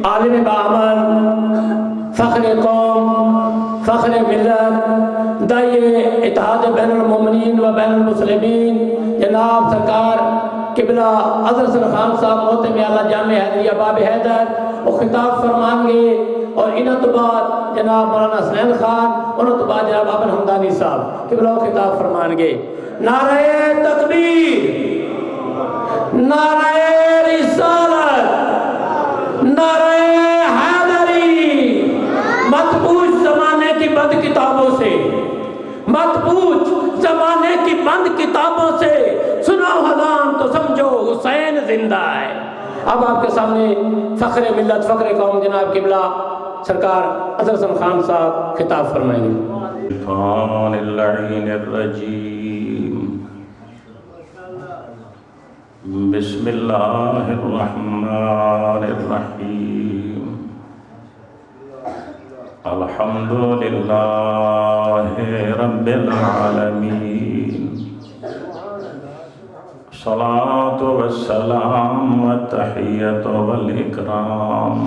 عالم بعمل، فخر قوم، فخر ملت، داعی اتحاد بین المومنین و بین المسلمین جناب سرکار قبلہ حضرت حسن خان صاحب محتمی اعلیٰ جامع حیدریہ باب حیدر وہ خطاب فرمان گے، اور انہوں تو بعد جناب مولانا حسنین خان، انہوں تو بعد جناب ابن حمدانی صاحب قبلہ وہ خطاب فرمان گے۔ نعرہ تکبیر، نعرہ رسالت، نعرہ حیدری۔ مت پوچھ زمانے کی بند کتابوں سے، مت پوچھ زمانے کی بند کتابوں سے، سنو اذان تو سمجھو حسین زندہ ہے۔ اب آپ کے سامنے فخر ملت، فخر قوم جناب قبلہ سرکار حضرت حسن خان صاحب خطاب فرمائیں گے۔ شیطان اللعین الرجیم، بسم اللہ الرحمن الرحیم، الحمدللہ رب العالمین، الصلاة والسلام والتحیۃ والاکرام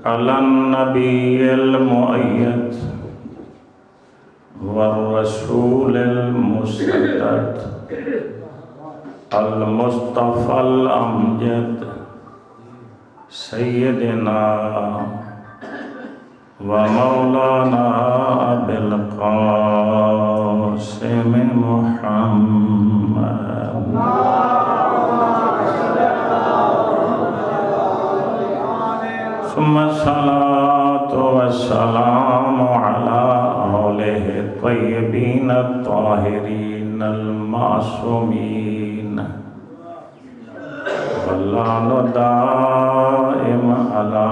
علی النبی المؤید والرسول المسدد المصطفى الامجد سیدنا ومولانا ابی القاسم محمد ثم الصلاة والسلام على آلہ الطیبین الطاہرین المعصومین واللعن دائم على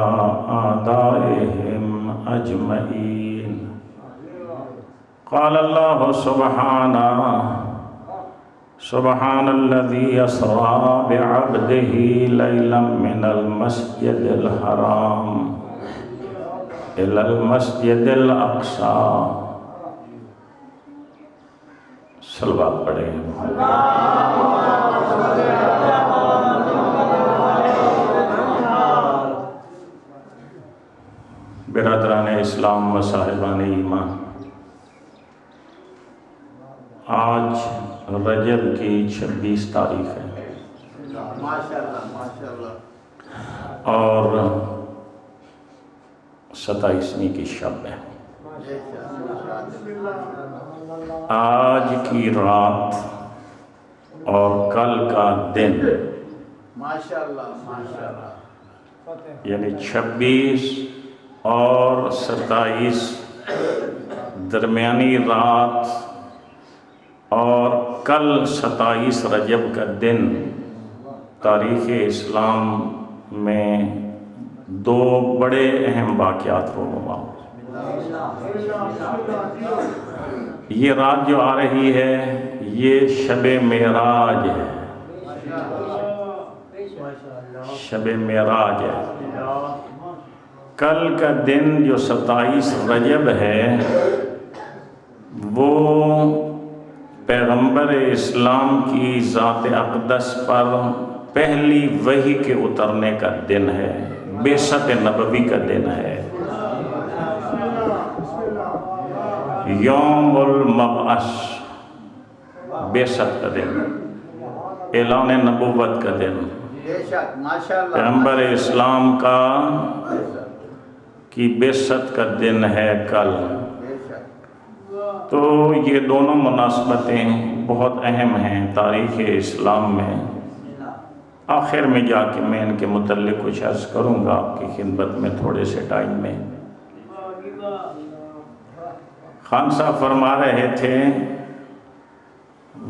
أعدائهم أجمعین۔ قال اللہ سبحانہ سبحان الذي أسرى بعبده ليلا من المسجد الحرام إلى المسجد الأقصى۔ صلوات پڑھیں۔ برادران اسلام و صاحبان ایمان، آج رجب کی 26 تاریخ ہے اور 27ویں کی شب ہے۔ آج کی رات اور کل کا دن یعنی 26 اور 27 درمیانی رات اور کل 27 رجب کا دن تاریخ اسلام میں دو بڑے اہم واقعات رونما۔ یہ رات جو آ رہی ہے یہ شب معراج ہے، شب معراج ہے۔ کل کا دن جو 27 رجب ہے وہ پیغمبر اسلام کی ذات اقدس پر پہلی وحی کے اترنے کا دن ہے، بعثت نبوی کا دن ہے، یوم المبعث، بعثت کا دن، اعلان نبوت کا دن، پیغمبر اسلام کا کی بعثت کا دن ہے کل۔ تو یہ دونوں مناسبتیں بہت اہم ہیں تاریخ اسلام میں۔ آخر میں جا کے میں ان کے متعلق کچھ عرض کروں گا آپ کی خدمت میں تھوڑے سے ٹائم میں۔ خان صاحب فرما رہے تھے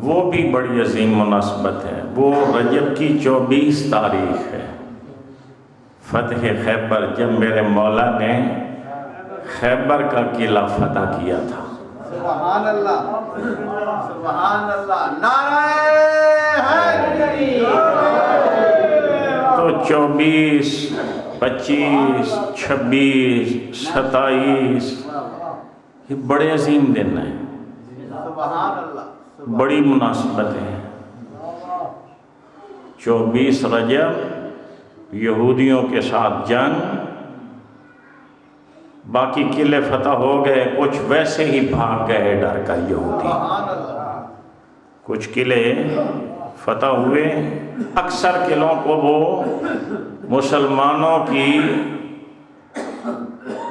وہ بھی بڑی عظیم مناسبت ہے، وہ رجب کی 24 تاریخ ہے، فتح خیبر، جب میرے مولا نے خیبر کا قلعہ فتح کیا تھا۔ سبحان اللہ، سبحان اللہ، نعرہ حیدری۔ تو 24، 25، 26، 27 یہ بڑے عظیم دن ہیں، سبحان اللہ، بڑی مناسبت ہے۔ 24 رجب یہودیوں کے ساتھ جنگ، باقی قلعے فتح ہو گئے، کچھ ویسے ہی بھاگ گئے ڈر کر یہودی، سبحان اللہ، کچھ قلعے فتح ہوئے، اکثر قلعوں کو وہ مسلمانوں کی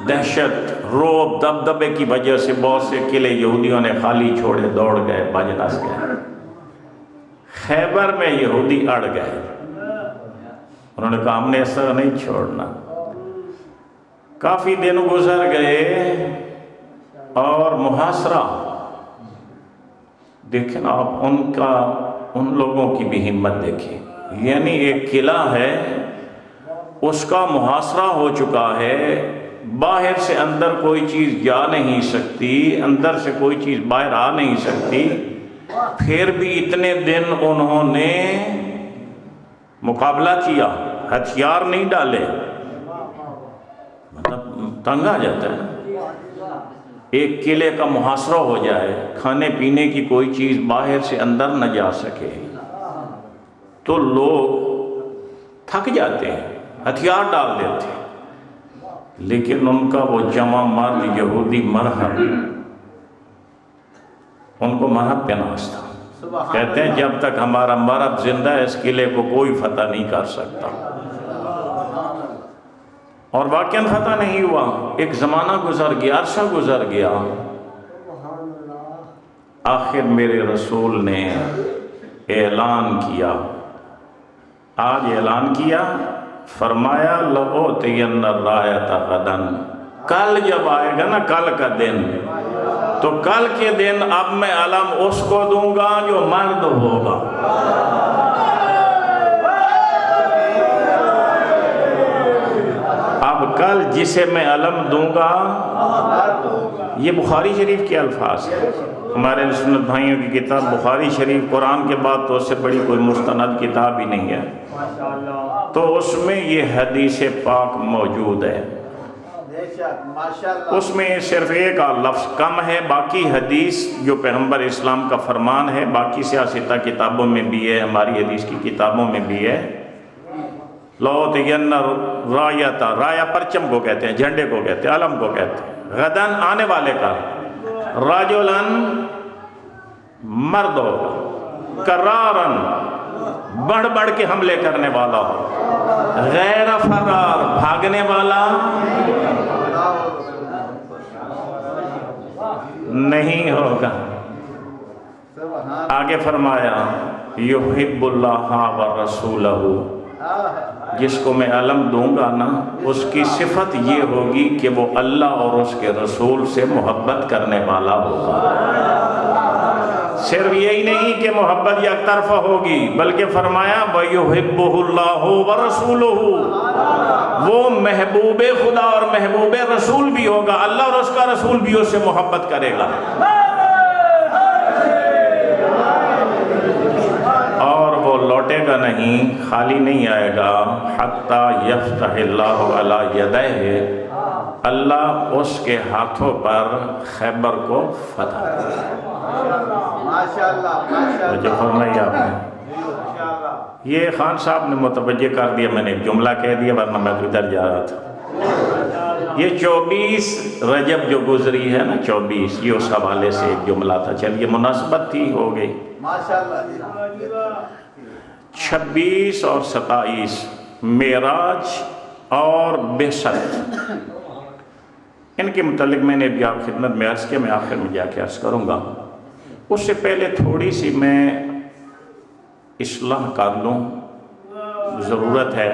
دہشت، رعب، دبدبے کی وجہ سے بہت سے قلعے یہودیوں نے خالی چھوڑے، دوڑ گئے، بھج نس گئے۔ خیبر میں یہودی اڑ گئے، انہوں نے کہا ہم نے ایسا نہیں چھوڑنا۔ کافی دن گزر گئے اور محاصرہ، دیکھیں نا آپ ان لوگوں کی بھی ہمت دیکھیں، یعنی ایک قلعہ ہے، اس کا محاصرہ ہو چکا ہے، باہر سے اندر کوئی چیز جا نہیں سکتی، اندر سے کوئی چیز باہر آ نہیں سکتی، پھر بھی اتنے دن انہوں نے مقابلہ کیا، ہتھیار نہیں ڈالے، مطلب تنگ آ جاتا ہے۔ ایک قلعے کا محاصرہ ہو جائے، کھانے پینے کی کوئی چیز باہر سے اندر نہ جا سکے، تو لوگ تھک جاتے ہیں، ہتھیار ڈال دیتے ہیں۔ لیکن ان کا وہ جمع مرد یہودی مرہب، ان کو مرہب پہ ناز تھا، کہتے ہیں جب تک ہمارا مرہب زندہ ہے اس قلعے کو کوئی فتح نہیں کر سکتا، اور واقعاً فتح نہیں ہوا۔ ایک زمانہ گزر گیا، عرصہ گزر گیا، آخر میرے رسول نے اعلان کیا، آج اعلان کیا، فرمایا لَأُعْطِيَنَّ الرَّایَةَ غَدًا، کل جب آئے گا نا، کل کا دن، تو کل کے دن اب میں علم اس کو دوں گا جو مرد ہوگا۔ اب کل جسے میں علم دوں گا، یہ بخاری شریف کے الفاظ ہیں، ہمارے سنت بھائیوں کی کتاب بخاری شریف، قرآن کے بعد تو اس سے بڑی کوئی مستند کتاب ہی نہیں ہے، تو اس میں یہ حدیث پاک موجود ہے، اس میں صرف ایک لفظ کم ہے، باقی حدیث جو پیغمبر اسلام کا فرمان ہے، باقی سیاستہ کتابوں میں بھی ہے، ہماری حدیث کی کتابوں میں بھی ہے۔ لَأُعْطِيَنَّ الرَّایَةَ، رایا پرچم کو کہتے ہیں، جھنڈے کو کہتے ہیں، علم کو کہتے ہیں، غداً آنے والے کا، رَجُلًا مرد ہوگا، کراراً بڑھ بڑھ کے حملے کرنے والا ہو، غیر فرار بھاگنے والا نہیں ہوگا۔ آگے فرمایا یحب اللہ ورسولہ، جس کو میں علم دوں گا نا، اس کی صفت یہ ہوگی کہ وہ اللہ اور اس کے رسول سے محبت کرنے والا ہوگا۔ صرف یہی نہیں کہ محبت یک طرفہ ہوگی، بلکہ فرمایا وَيُحِبُّهُ اللَّهُ وَرَسُولُهُ، وہ محبوب خدا اور محبوب رسول بھی ہوگا، اللہ اور اس کا رسول بھی اس سے محبت کرے گا، اور وہ لوٹے گا نہیں، خالی نہیں آئے گا، حَتَّى يَفْتَحِ اللَّهُ عَلَى يَدَيْهِ، اللہ اس کے ہاتھوں پر خیبر کو فتح کرے۔ جو فرمایا آپ نے، یہ خان صاحب نے متوجہ کر دیا، میں نے ایک جملہ کہہ دیا ورنہ میں تو ادھر جا رہا تھا۔ یہ 24 رجب جو گزری ہے نا، 24، یہ اس حوالے سے ایک جملہ تھا، چلیے مناسبت تھی، ہو گئی۔ 26 اور 27 معراج اور بعثت، ان کے متعلق میں نے بھی آپ خدمت میں عرض کیا، میں آخر میں جا کے عرض کروں گا۔ اس سے پہلے تھوڑی سی میں اصلاح کر لوں، ضرورت ہے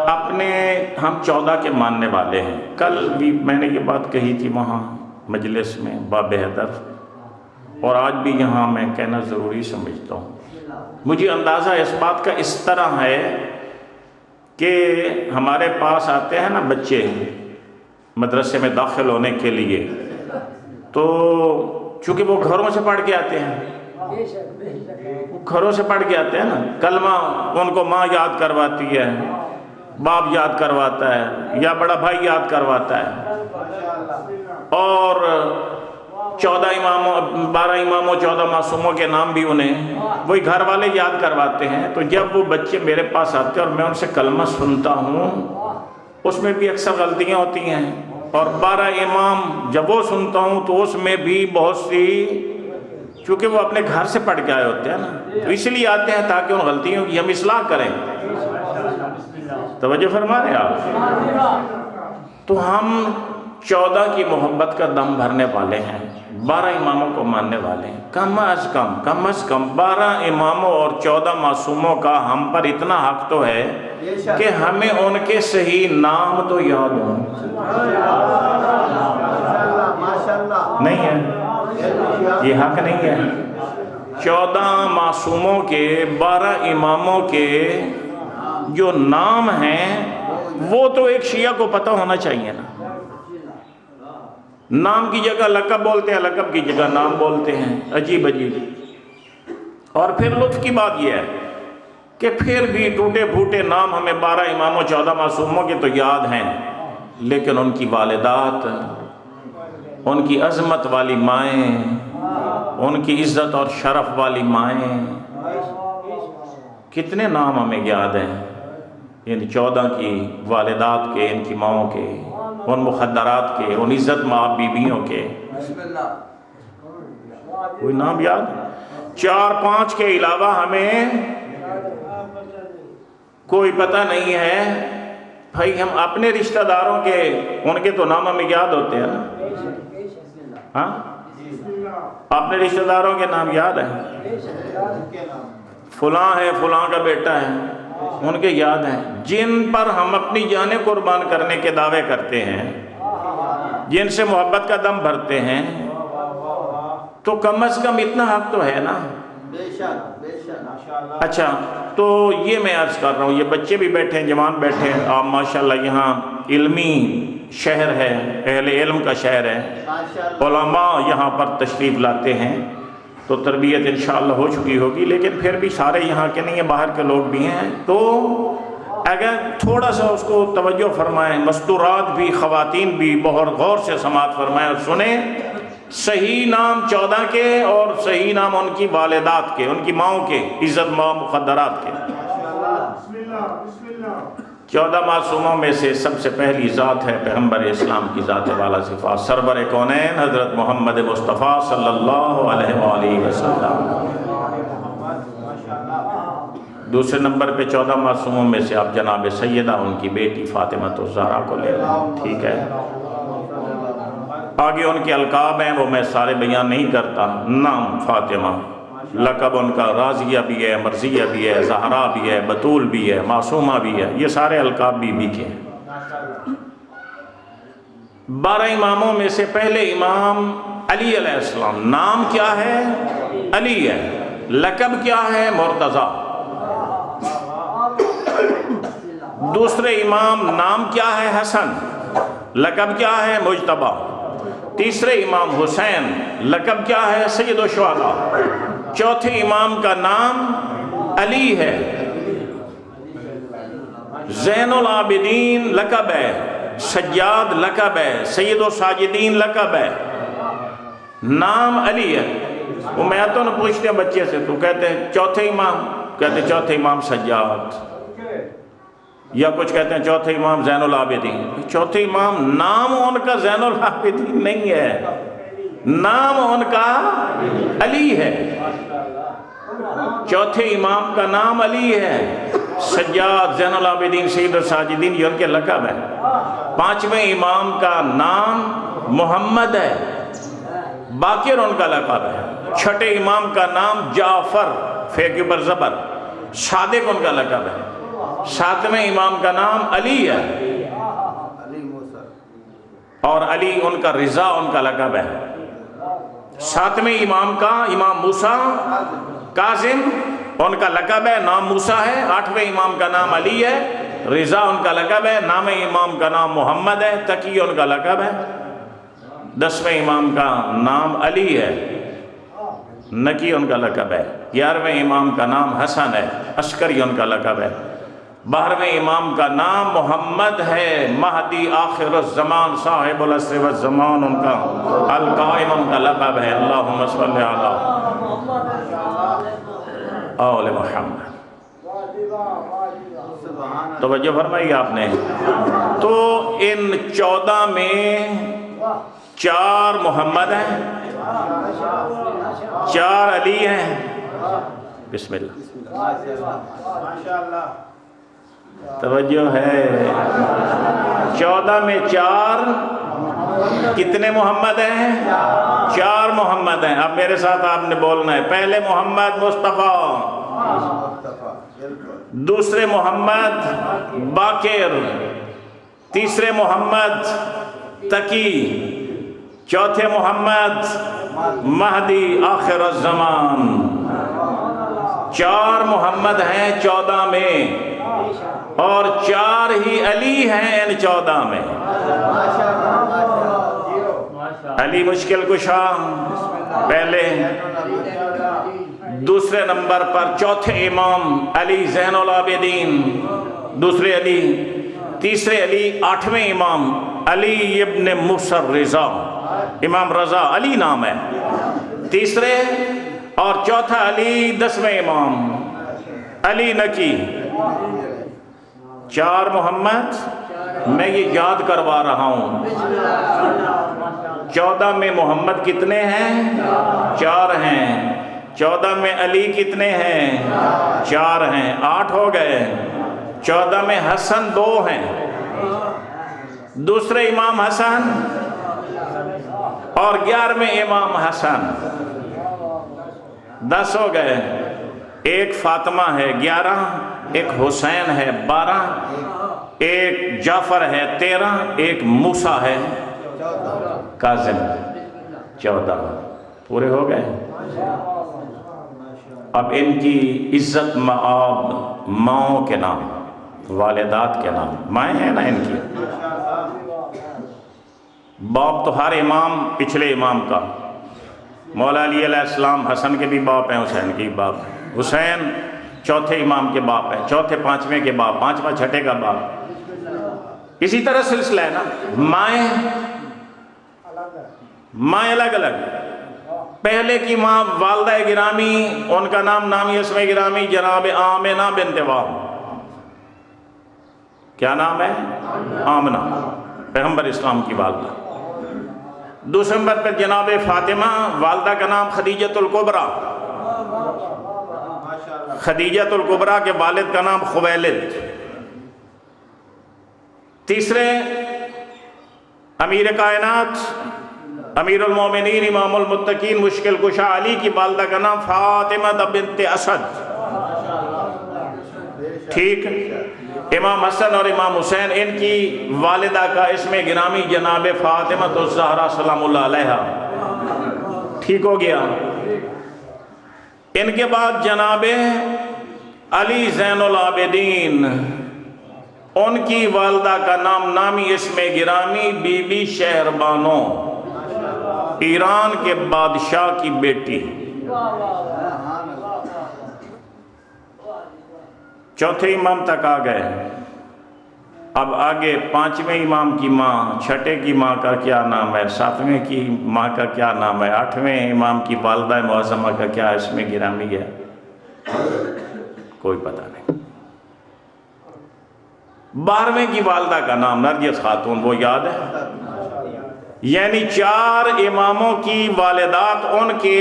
اپنے، ہم 14 کے ماننے والے ہیں، کل بھی میں نے یہ بات کہی تھی وہاں مجلس میں باب حیدر، اور آج بھی یہاں میں کہنا ضروری سمجھتا ہوں۔ مجھے اندازہ اس بات کا اس طرح ہے کہ ہمارے پاس آتے ہیں نا بچے مدرسے میں داخل ہونے کے لیے، تو چونکہ وہ گھروں سے پڑھ کے آتے ہیں، گھروں سے پڑھ کے آتے ہیں نا، کلمہ ان کو ماں یاد کرواتی ہے، باپ یاد کرواتا ہے، یا بڑا بھائی یاد کرواتا ہے، اور 12 اماموں 14 معصوموں کے نام بھی انہیں وہی گھر والے یاد کرواتے ہیں. تو جب وہ بچے میرے پاس آتے ہیں اور میں ان سے کلمہ سنتا ہوں اس میں بھی اکثر غلطیاں ہوتی ہیں, اور 12 امام جب وہ سنتا ہوں تو اس میں بھی بہت سی, چونکہ وہ اپنے گھر سے پڑھ کے آئے ہوتے ہیں نا, تو اس لیے آتے ہیں تاکہ ان غلطیوں کی ہم اصلاح کریں. توجہ فرما رہے ہیں آپ؟ تو ہم 14 کی محبت کا دم بھرنے والے ہیں, 12 اماموں کو ماننے والے ہیں. کم از کم 12 اماموں اور 14 معصوموں کا ہم پر اتنا حق تو ہے کہ ہمیں ان کے صحیح نام تو یاد ہوں. نہیں ہے, یہ حق نہیں ہے. 14 معصوموں کے 12 اماموں کے جو نام ہیں وہ تو ایک شیعہ کو پتہ ہونا چاہیے نا. نام کی جگہ لقب بولتے ہیں, لقب کی جگہ نام بولتے ہیں, عجیب عجیب. اور پھر لطف کی بات یہ ہے کہ پھر بھی ٹوٹے پھوٹے نام ہمیں 12 اماموں 14 معصوموں کے تو یاد ہیں, لیکن ان کی والدات, ان کی عظمت والی مائیں, ان کی عزت اور شرف والی مائیں, کتنے نام ہمیں یاد ہیں ان 14 کی والدات کے, ان کی ماؤں کے, ان مخدرات کے, ان عزت ماں بیویوں کے. کوئی نام یاد؟ 4-5 کے علاوہ ہمیں کوئی پتہ نہیں ہے. بھائی ہم اپنے رشتہ داروں کے, ان کے تو نام ہمیں یاد ہوتے ہیں نا. ہاں, اپنے رشتہ داروں کے نام یاد ہیں. فلاں ہے, فلاں کا بیٹا ہے, ان کے یاد ہیں. جن پر ہم اپنی جانیں قربان کرنے کے دعوے کرتے ہیں, جن سے محبت کا دم بھرتے ہیں, تو کم از کم اتنا حق تو ہے نا. اچھا, تو یہ میں عرض کر رہا ہوں, یہ بچے بھی بیٹھے ہیں, جوان بیٹھے ہیں. آپ ماشاءاللہ یہاں علمی شہر ہے, اہل علم کا شہر ہے, علماء یہاں پر تشریف لاتے ہیں, تو تربیت انشاءاللہ ہو چکی ہوگی. لیکن پھر بھی سارے یہاں کے نہیں ہیں, باہر کے لوگ بھی ہیں. تو اگر تھوڑا سا اس کو توجہ فرمائیں, مستورات بھی, خواتین بھی بہت غور سے سماعت فرمائیں اور سنیں. صحیح نام 14 کے اور صحیح نام ان کی والدات کے, ان کی ماؤں کے, عزت ماں مخدرات کے. 14 معصوموں میں سے سب سے پہلی ذات ہے پیغمبر اسلام کی ذات والا صفات, سرور کونین حضرت محمد مصطفیٰ صلی اللہ علیہ وآلہ وسلم. دوسرے نمبر پہ 14 معصوموں میں سے آپ جناب سیدہ ان کی بیٹی فاطمہ الزہرا کو لے لیں. ٹھیک ہے, آگے ان کے القاب ہیں, وہ میں سارے بیان نہیں کرتا. نام فاطمہ, لقب ان کا راضیہ بھی ہے, مرضیہ بھی ہے, زہرا بھی ہے, بطول بھی ہے, معصومہ بھی ہے. یہ سارے القاب بھی کے ہیں. 12 اماموں میں سے پہلے امام علی علیہ السلام. نام کیا ہے؟ علی ہے. لقب کیا ہے؟ مرتضیٰ. دوسرے امام نام کیا ہے؟ حسن. لقب کیا ہے؟ مجتبیٰ. تیسرے امام حسین, لقب کیا ہے؟ سید الشہداء. چوتھے امام کا نام علی ہے. زین العابدین لقب ہے, سجاد لقب ہے, سید الساجدین لقب ہے, نام علی ہے. وہ میں تو نہ پوچھتے ہیں بچے سے, تو کہتے ہیں چوتھے امام, کہتے ہیں چوتھے امام سجاد, یا کچھ کہتے ہیں چوتھے امام زین العابدین. چوتھے امام نام ان کا زین العابدین نہیں ہے, نام ان کا علی ہے. چوتھے امام کا نام علی ہے, سجاد, زین العابدین, سید الساجدین, یہ ان کے لقب ہے. پانچویں امام کا نام محمد ہے, باقر ان کا لقب ہے. چھٹے امام کا نام جعفر, فے کے اوپر زبر, صادق ان کا لقب ہے. ساتویں امام کا نام علی ہے, اور علی ان کا رضا ان کا لقب ہے. ساتویں امام کا امام موسیٰ کاظم ان کا لقب ہے, نام موسیٰ ہے. آٹھویں امام کا نام علی ہے, رضا ان کا لقب ہے. نام امام کا نام محمد ہے, تقی ان کا لقب ہے. 10ویں امام کا نام علی ہے, نقی ان کا لقب ہے. 11ویں امام کا نام حسن ہے, عسکری ان کا لقب ہے. 12ویں امام کا نام محمد ہے، مہدی آخر الزمان، صاحب العصر والزمان ان کا القائم ان کا لقب ہے۔ اللہم صلی علی آل محمد۔ توجہ فرمائی آپ نے۔ تو ان 14 میں 4 محمد ہیں، 4 علی ہیں۔ بسم اللہ، توجہ ہے۔ 14 میں 4 کتنے محمد ہیں؟ 4 محمد ہیں۔ اب میرے ساتھ آپ نے بولنا ہے، پہلے محمد مصطفیٰ، دوسرے محمد باقر، تیسرے محمد تقی، چوتھے محمد مہدی آخر الزمان۔ 4 محمد ہیں 14 میں، اور 4 ہی علی ہیں ان 14 میں۔ علی مشکل کشا پہلے، دوسرے نمبر پر چوتھے امام علی زین العابدین، دوسرے علی، تیسرے علی 8ویں امام علی ابن موسیٰ الرضا، امام رضا علی نام ہے، تیسرے، اور چوتھا علی 10ویں امام علی نقی۔ 4 محمد، میں یہ یاد کروا رہا ہوں۔ 14 میں محمد کتنے ہیں؟ 4 ہیں۔ 14 میں علی کتنے ہیں؟ 4 ہیں، 8 ہو گئے۔ 14 میں حسن 2 ہیں، دوسرے امام حسن، اور 11ویں امام حسن، 10 ہو گئے۔ ایک فاطمہ ہے 11، ایک حسین ہے 12، ایک جعفر ہے 13، ایک موسیٰ ہے کاظم 14۔ پورے ہو گئے۔ اب ان کی عزت مآب ماؤں کے نام، والدات کے نام، مائیں ہیں نا ان کی۔ باپ تو ہر امام پچھلے امام کا، مولا علی علیہ السلام حسن کے بھی باپ ہیں، حسین کے بھی باپ ہیں، حسین چوتھے امام کے باپ ہیں، چوتھے 5ویں کے باپ، 5واں 6ٹھے کا باپ۔ اسی طرح سلسلہ ہے نا، مائیں الگ الگ۔ پہلے کی ماں والدہ گرامی، ان کا نام نامی اسم گرامی جناب آمنہ بنت وہب۔ کیا نام ہے؟ آمنہ، پیغمبر اسلام کی والدہ۔ دوسرے نمبر پر جناب فاطمہ، والدہ کا نام خدیجۃ الکبریٰ، خدیجۃ الکبریٰ کے والد کا نام خویلد۔ تیسرے امیر کائنات، امیر المومنین، امام المتقین، مشکل کشا علی کی والدہ کا نام فاطمہ بنت اسد۔ ٹھیک، امام حسن اور امام حسین، ان کی والدہ کا اسم گرامی جناب فاطمہ الزہرا سلام اللہ علیہا۔ ٹھیک ہو گیا۔ ان کے بعد جناب علی زین العابدین، ان کی والدہ کا نام نامی اسم گرامی بی بی شہربانو، ایران کے بادشاہ کی بیٹی۔ چوتھے امام تک آ گئے۔ اب آگے 5ویں امام کی ماں، 6ٹھے کی ماں کا کیا نام ہے، 7ویں کی ماں کا کیا نام ہے، 8ویں امام کی والدہ معظمہ کا کیا اسم گرامی ہے، کوئی پتہ نہیں۔ 12ویں کی والدہ کا نام نرگس خاتون، وہ یاد ہے؟ یعنی 4 اماموں کی والدات، ان کے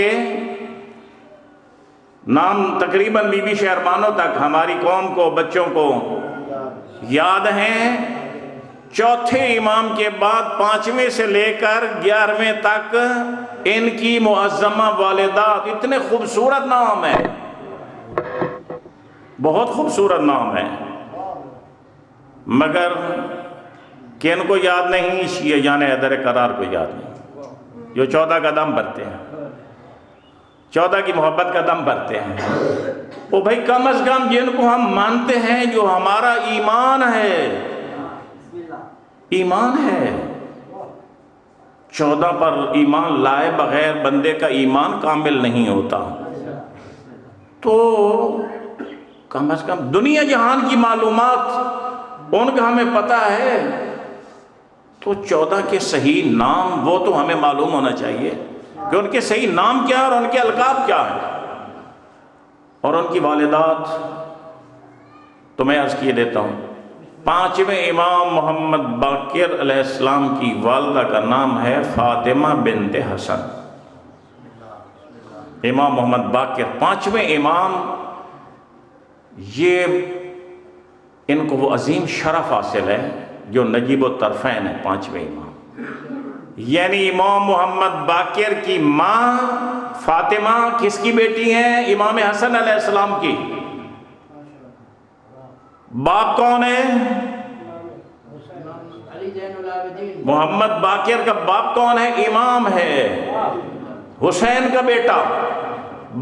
نام تقریباً بی بی شہربانو تک ہماری قوم کو، بچوں کو یاد ہیں۔ چوتھے امام کے بعد 5ویں سے لے کر 11ویں تک ان کی معظمہ والدات، اتنے خوبصورت نام ہے، بہت خوبصورت نام ہے، مگر کن کو یاد نہیں؟ شیعیان حیدر قرار کو یاد نہیں، جو 14 کا دم بھرتے ہیں، 14 کی محبت کا دم بھرتے ہیں۔ وہ بھائی کم از کم جن کو ہم مانتے ہیں، جو ہمارا ایمان ہے، ایمان ہے، 14 پر ایمان لائے بغیر بندے کا ایمان کامل نہیں ہوتا۔ تو کم از کم دنیا جہان کی معلومات ان کا ہمیں پتہ ہے، تو 14 کے صحیح نام وہ تو ہمیں معلوم ہونا چاہیے کہ ان کے صحیح نام کیا ہے اور ان کے القاب کیا ہیں، اور ان کی والدات تو میں عرض کیے دیتا ہوں۔ 5ویں امام محمد باقر علیہ السلام کی والدہ کا نام ہے فاطمہ بنت حسن۔ امام محمد باقر 5ویں امام، یہ ان کو وہ عظیم شرف حاصل ہے جو نجیب الطرفین ہے 5ویں امام، یعنی امام محمد باقر کی ماں فاطمہ کس کی بیٹی ہیں؟ امام حسن علیہ السلام کی۔ باپ کون ہے؟ محمد باقر کا باپ کون ہے؟ امام ہے، حسین کا بیٹا،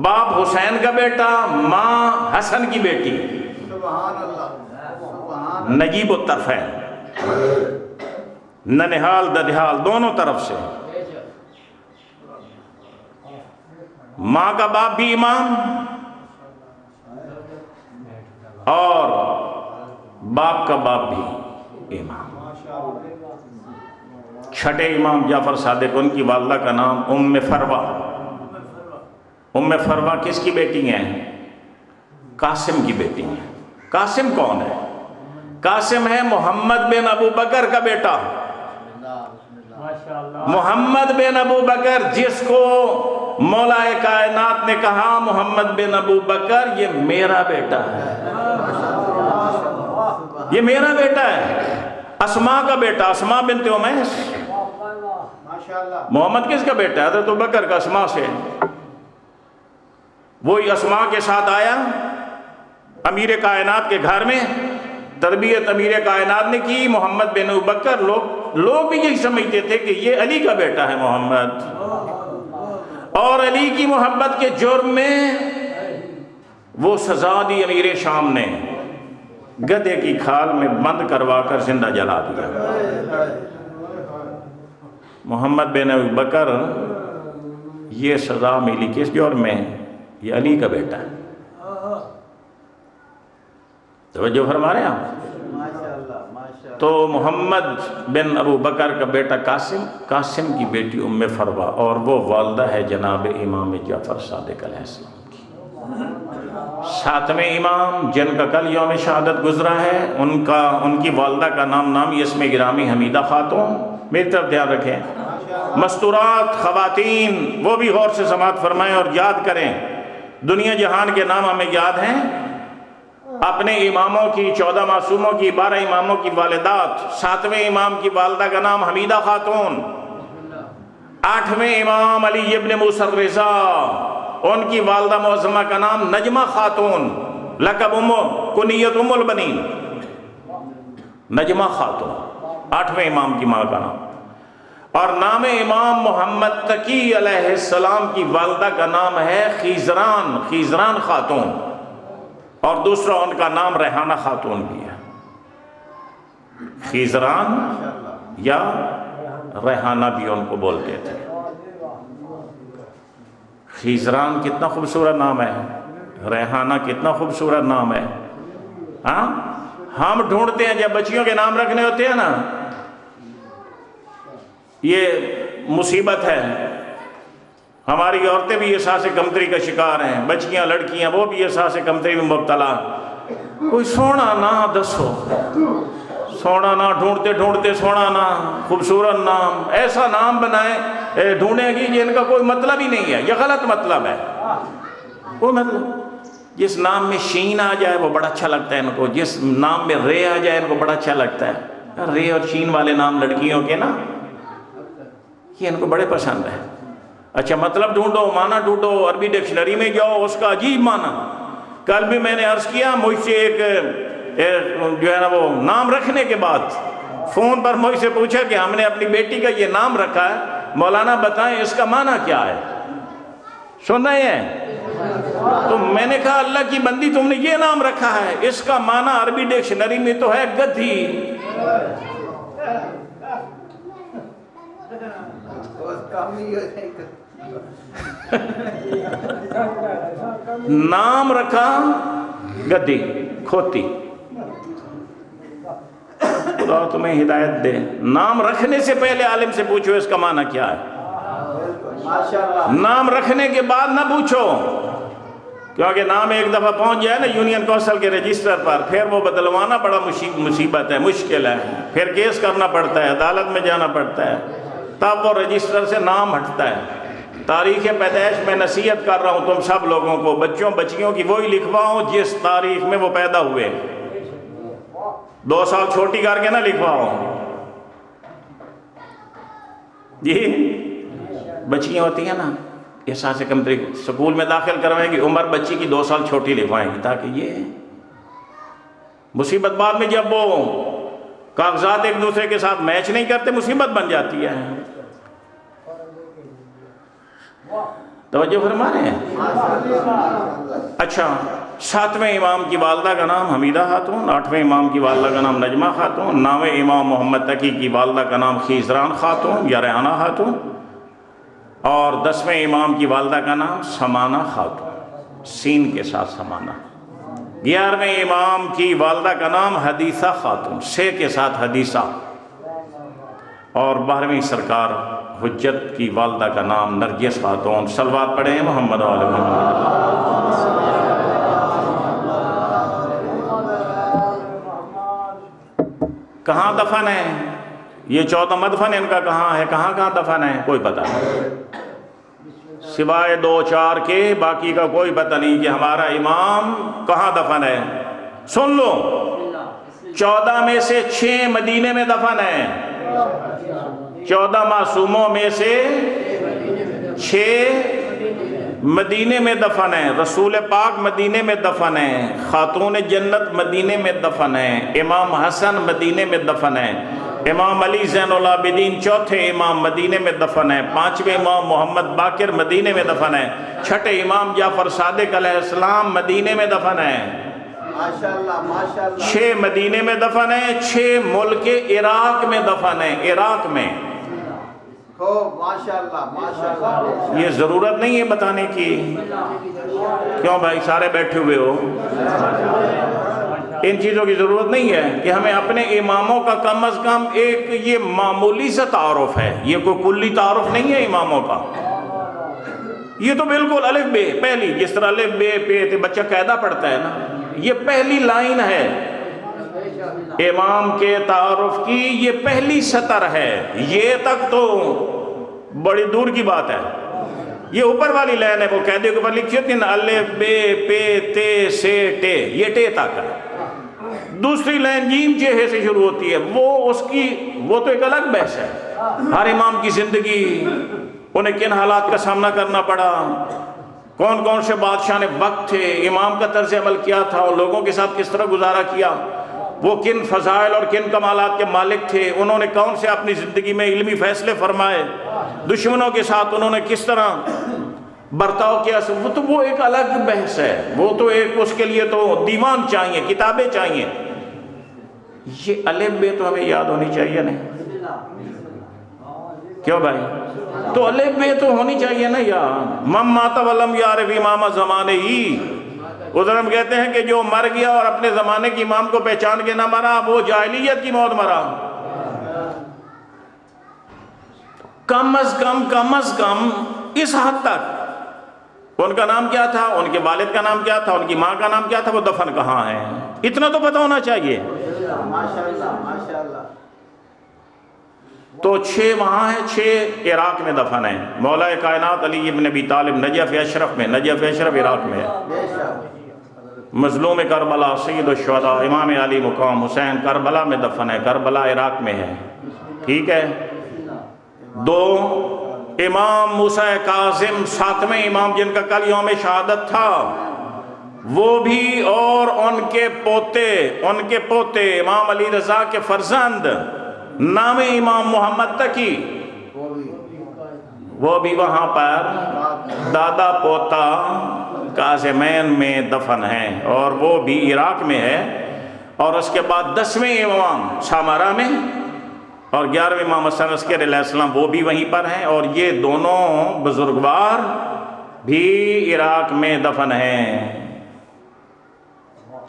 باپ حسین کا بیٹا، ماں حسن کی بیٹی، سبحان اللہ، نجیب الطرفین، ننہال ددھیال دونوں طرف سے۔ ماں کا باپ بھی امام اور باپ کا باپ بھی امام۔ 6ٹھے امام جعفر صادق، ان کی والدہ کا نام ام فروہ۔ ام فروہ کس کی بیٹی ہیں؟ قاسم کی بیٹی ہیں۔ قاسم کون ہے؟ قاسم ہے محمد بن ابو بکر کا بیٹا، محمد بن ابو بکر، جس کو مولا کائنات نے کہا محمد بن ابو بکر یہ میرا بیٹا ہے، یہ میرا بیٹا ہے۔ اسماء کا بیٹا، اسماء بنت امیس۔ محمد کس کا بیٹا ہے؟ حضرت ابو بکر کا، اسماء سے۔ وہی اسماء کے ساتھ آیا امیر کائنات کے گھر میں، تربیت امیر کائنات نے کی۔ محمد بن ابو بکر، لوگ بھی یہی سمجھتے تھے کہ یہ علی کا بیٹا ہے محمد، اور علی کی محبت کے جرم میں وہ سزا دی امیر شام نے، گدھے کی کھال میں بند کروا کر زندہ جلا دیا۔ محمد بن ابو بکر یہ سزا ملی کس جرم میں؟ یہ علی کا بیٹا ہے۔ توجہ فرما رہے ہیں آپ؟ تو محمد بن ابو بکر کا بیٹا قاسم، قاسم کی بیٹی ام فروہ، اور وہ والدہ ہے جناب امام جعفر صادق علیہ السلام کی۔ 7ویں امام جن کا کل یوم شہادت گزرا ہے، ان کی والدہ کا نامی اسم گرامی حمیدہ خاتون۔ میری طرف دھیان رکھیں، مستورات خواتین وہ بھی غور سے سماعت فرمائیں اور یاد کریں۔ دنیا جہان کے نام ہمیں یاد ہیں، اپنے اماموں کی، 14 معصوموں کی، 12 اماموں کی والدات۔ 7ویں امام کی والدہ کا نام حمیدہ خاتون، 8ویں امام علی ابن موسیٰ الرضا، ان کی والدہ معظمہ کا نام نجمہ خاتون، لقب کنیت ام البنین، نجمہ خاتون 8ویں امام کی ماں کا نام۔ اور نام امام محمد تقی علیہ السلام کی والدہ کا نام ہے خیزران خاتون، اور دوسرا ان کا نام ریحانہ خاتون بھی ہے۔ خیزران یا ریحانہ بھی ان کو بولتے تھے۔ خیزران کتنا خوبصورت نام ہے، ریحانہ کتنا خوبصورت نام ہے۔ ہاں ہم ڈھونڈتے ہیں جب بچیوں کے نام رکھنے ہوتے ہیں نا، یہ مصیبت ہے۔ ہماری عورتیں بھی احساس کمتری کا شکار ہیں، بچیاں لڑکیاں وہ بھی احساس کمتری میں مبتلا۔ کوئی سونا نام دسو، سونا نام ڈھونڈتے سونا نام، خوبصورت نام، ایسا نام بنائیں ڈھونڈیں گی جن کا کوئی مطلب ہی نہیں ہے، یہ غلط مطلب ہے۔ کوئی مطلب، جس نام میں شین آ جائے وہ بڑا اچھا لگتا ہے ان کو، جس نام میں رے آ جائے ان کو بڑا اچھا لگتا ہے۔ رے اور شین والے نام لڑکیوں کے نا، یہ ان کو بڑے پسند ہے۔ اچھا مطلب ڈھونڈو، معنی ڈھونڈو، عربی ڈکشنری میں جاؤ، اس کا عجیب معنی۔ کل بھی میں نے عرض کیا، مجھ سے ایک جو ہے نا وہ نام رکھنے کے بعد فون پر مجھ سے پوچھا کہ ہم نے اپنی بیٹی کا یہ نام رکھا ہے، مولانا بتائیں اس کا معنی کیا ہے؟ سن رہے ہیں؟ تو میں نے کہا اللہ کی بندی تم نے یہ نام رکھا ہے، اس کا معنی عربی ڈکشنری میں تو ہے گدھی۔ نام رکھا گدی کھوتی. خدا تمہیں ہدایت دے. نام رکھنے سے پہلے عالم سے پوچھو اس کا معنی کیا ہے. نام رکھنے کے بعد نہ پوچھو، کیونکہ نام ایک دفعہ پہنچ جائے نا یونین کونسل کے رجسٹر پر، پھر وہ بدلوانا بڑا مصیبت ہے، مشکل ہے. پھر کیس کرنا پڑتا ہے، عدالت میں جانا پڑتا ہے، تب وہ رجسٹر سے نام ہٹتا ہے. تاریخ پیدائش میں نصیحت کر رہا ہوں تم سب لوگوں کو، بچوں بچیوں کی وہی لکھواؤ جس تاریخ میں وہ پیدا ہوئے. 2 سال چھوٹی کر کے نہ لکھواؤ. جی بچیاں ہوتی ہیں نا، احساس کمتری سکول میں داخل کروائیں گی، عمر بچی کی 2 سال چھوٹی لکھوائیں گی، تاکہ یہ مصیبت بعد میں جب وہ کاغذات ایک دوسرے کے ساتھ میچ نہیں کرتے مصیبت بن جاتی ہے. توجہ فرما رہے ہیں. اچھا، 7ویں امام کی والدہ کا نام حمیدہ خاتون، 8ویں امام کی والدہ کا نام نجمہ خاتون، 9ویں امام محمد تقی کی والدہ کا نام خیزران خاتون یا ریحانہ خاتون، اور 10ویں امام کی والدہ کا نام سمانہ خاتون، سین کے ساتھ سمانہ. 11ویں امام کی والدہ کا نام حدیثہ خاتون، سے کے ساتھ حدیثہ، اور 12ویں سرکار حجت کی والدہ کا نام نرگس خاتون. صلوات پڑھیں محمد و آل محمد. کہاں دفن ہے یہ 14 مدفن ان کا؟ کہاں ہے، کہاں کہاں دفن ہے کوئی پتہ نہیں، سوائے 2-4 کے باقی کا کوئی پتہ نہیں کہ ہمارا امام کہاں دفن ہے. سن لو، 14 میں سے 6 مدینے میں دفن ہیں. 14 معصوموں میں سے 6 مدینے میں دفن ہیں. رسول پاک مدینے میں دفن ہیں، خاتون جنت مدینے میں دفن ہیں، امام حسن مدینے میں دفن ہیں، امام علی زین العابدین 4تھے امام مدینے میں دفن ہیں، 5ویں امام محمد باقر مدینے میں دفن ہیں، 6ٹھے امام جعفر صادق علیہ السلام مدینے میں دفن ہیں. 6 مدینے میں دفن ہیں، 6 ملک عراق میں دفن ہیں. عراق میں یہ ضرورت نہیں ہے بتانے کی. کیوں بھائی سارے بیٹھے ہوئے ہو؟ ان چیزوں کی ضرورت نہیں ہے کہ ہمیں اپنے اماموں کا کم از کم ایک یہ معمولی سا تعارف ہے، یہ کوئی کلی تعارف نہیں ہے اماموں کا. یہ تو بالکل الف بے پہلی، جس طرح الف بے پہ بچہ قاعدہ پڑھتا ہے نا، یہ پہلی لائن ہے امام کے تعارف کی، یہ پہلی سطر ہے. یہ تک تو بڑی دور کی بات ہے. یہ اوپر والی لائن ہے، وہ قاعدے کے اوپر لکھی ہوتی ہے نا، الف بے پے تے سے ٹے، یہ ٹے تک ہے. دوسری لائن جیم چہے سے شروع ہوتی ہے، وہ تو ایک الگ بحث ہے. ہر امام کی زندگی، انہیں کن حالات کا سامنا کرنا پڑا، کون کون سے بادشاہ نے وقت تھے، امام کا طرز عمل کیا تھا، اور لوگوں کے ساتھ کس طرح گزارا کیا، وہ کن فضائل اور کن کمالات کے مالک تھے، انہوں نے کون سے اپنی زندگی میں علمی فیصلے فرمائے، دشمنوں کے ساتھ انہوں نے کس طرح برتاؤ کیا، وہ ایک الگ بحث ہے. وہ تو ایک اس کے لیے تو دیوان چاہیے، کتابیں چاہیے. یہ الف بے تو ہمیں یاد ہونی چاہیے نہیں؟ کیوں بھائی؟ تو الف بے تو ہونی چاہیے نا یار. من مات ولم یعرف امام زمانے ہی، ادھر ہم کہتے ہیں کہ جو مر گیا اور اپنے زمانے کی امام کو پہچان کے نہ مرا، وہ جاہلیت کی موت مرا. کم از کم اس حد تک ان کا نام کیا تھا، ان کے والد کا نام کیا تھا، ان کی ماں کا نام کیا تھا، وہ دفن کہاں ہے، اتنا تو پتہ ہونا چاہیے. تو 6 وہاں ہیں، 6 عراق میں دفن ہیں. مولا کائنات علی ابن ابی طالب نجف اشرف میں، نجف اشرف عراق میں ہے. مظلوم کربلا سید الشہداء امام علی مقام حسین کربلا میں دفن ہے، کربلا عراق میں ہے. ٹھیک ہے. 2 امام موسیٰ کاظم 7ویں امام جن کا کل یوم شہادت تھا، وہ بھی، اور ان کے پوتے امام علی رضا کے فرزند 9ویں امام محمد تقی، وہ بھی وہاں پر دادا پوتا کاظمین میں دفن ہیں، اور وہ بھی عراق میں ہے. اور اس کے بعد 10ویں امام سامارا میں، اور 11ویں امام حسن عسکر علیہ السلام وہ بھی وہیں پر ہیں. اور یہ دونوں بزرگوار بھی عراق میں دفن ہیں.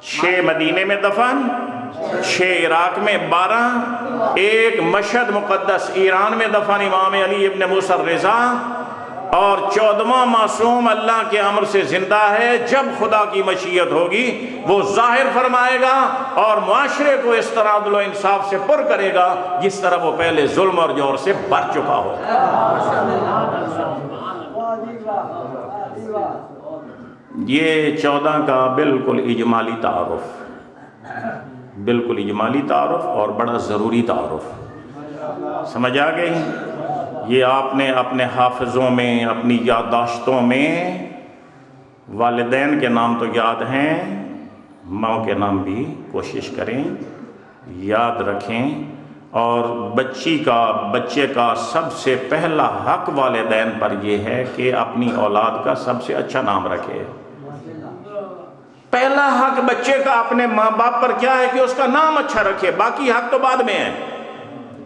6 مدینے میں دفن، 6 عراق میں 12، 1 مشہد مقدس ایران میں دفن امام علی ابن موسیٰ الرضا، اور 14واں معصوم اللہ کے امر سے زندہ ہے۔ جب خدا کی مشیت ہوگی وہ ظاہر فرمائے گا اور معاشرے کو اس طرح عدل و انصاف سے پر کرے گا جس طرح وہ پہلے ظلم اور جور سے بھر چکا ہو۔ یہ 14 کا بالکل اجمالی تعارف، بالکل اجمالی تعارف اور بڑا ضروری تعارف، سمجھ آ گئی؟ یہ آپ نے اپنے حافظوں میں، اپنی یادداشتوں میں والدین کے نام تو یاد ہیں، ماں کے نام بھی کوشش کریں یاد رکھیں، اور بچے کا سب سے پہلا حق والدین پر یہ ہے کہ اپنی اولاد کا سب سے اچھا نام رکھے۔ پہلا حق بچے کا اپنے ماں باپ پر کیا ہے کہ اس کا نام اچھا رکھے، باقی حق تو بعد میں ہے۔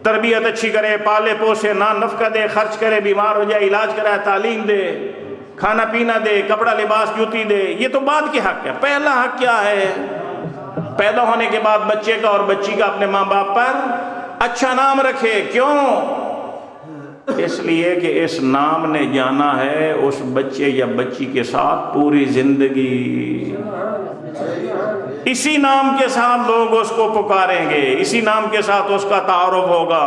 تربیت اچھی کرے، پالے پوسے، نفقہ دے، خرچ کرے، بیمار ہو جائے علاج کرائے، تعلیم دے، کھانا پینا دے، کپڑا لباس جوتی دے، یہ تو بعد کے حق ہے۔ پہلا حق کیا ہے؟ پیدا ہونے کے بعد بچے کا اور بچی کا اپنے ماں باپ پر اچھا نام رکھے۔ کیوں؟ اس لیے کہ اس نام نے جانا ہے اس بچے یا بچی کے ساتھ پوری زندگی۔ اسی نام کے ساتھ لوگ اس کو پکاریں گے، اسی نام کے ساتھ اس کا تعارف ہوگا۔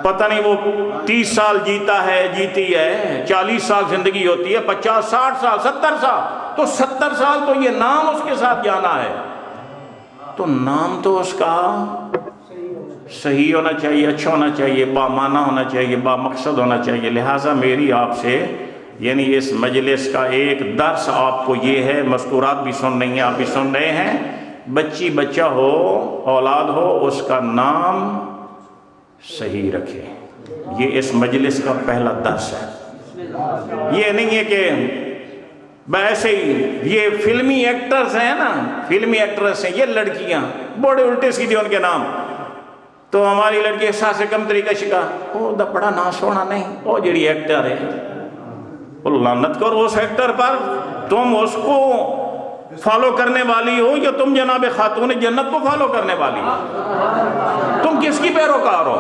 پتہ نہیں وہ 30 سال جیتا ہے، جیتی ہے، 40 سال زندگی ہوتی ہے، 50 60 سال 70 سال، تو 70 سال تو یہ نام اس کے ساتھ جانا ہے۔ تو نام تو اس کا صحیح ہونا چاہیے، اچھا ہونا چاہیے، با معنی ہونا چاہیے، با مقصد ہونا چاہیے۔ لہٰذا میری آپ سے یعنی اس مجلس کا ایک درس آپ کو یہ ہے، مستورات بھی سن رہی ہیں، آپ بھی سن رہے ہیں، بچی بچہ ہو، اولاد ہو، اس کا نام صحیح رکھے۔ یہ اس مجلس کا پہلا درس ہے۔ یہ نہیں ہے کہ ایسے ہی یہ فلمی ایکٹرز ہیں نا، فلمی ایکٹرز ہیں، یہ لڑکیاں بڑے الٹے سیدھے ان کے نام، تو ہماری لڑکی احساس کم طریقہ شکا، او دا بڑا نا سونا نہیں، او جڑی ایکٹر ہے، لعنت کرو اس ایکٹر پر، تم اس کو فالو کرنے والی ہو یا تم جناب خاتون جنت کو فالو کرنے والی ہو؟ تم کس کی پیروکار ہو؟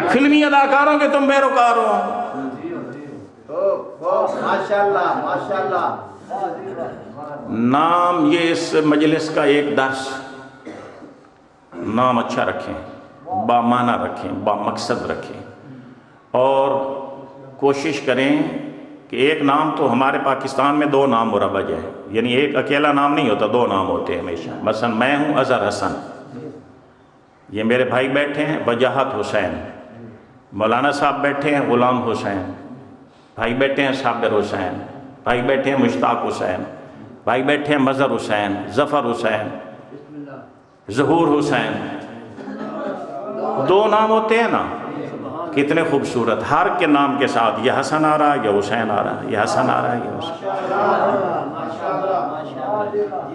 فلمی اداکاروں کے تم پیروکار ہو؟ ماشاءاللہ ماشاءاللہ۔ نام یہ اس مجلس کا ایک درس، نام اچھا رکھیں، با معنی رکھیں، با مقصد رکھیں، اور کوشش کریں کہ ایک نام تو ہمارے پاکستان میں 2 نام مروج ہے، یعنی ایک اکیلا نام نہیں ہوتا، 2 نام ہوتے ہیں ہمیشہ۔ مثلا میں ہوں اظہر حسن، یہ میرے بھائی بیٹھے ہیں وجاہت حسین، مولانا صاحب بیٹھے ہیں غلام حسین، بھائی بیٹھے ہیں صابر حسین، بھائی بیٹھے ہیں مشتاق حسین، بھائی بیٹھے ہیں مظہر حسین، ظفر حسین، ظہور حسین۔ 2 نام ہوتے ہیں نا، کتنے خوبصورت، ہر کے نام کے ساتھ یہ حسن آ رہا ہے، یہ حسین آ رہا ہے، یہ حسن آ رہا ہے، یہ حسین۔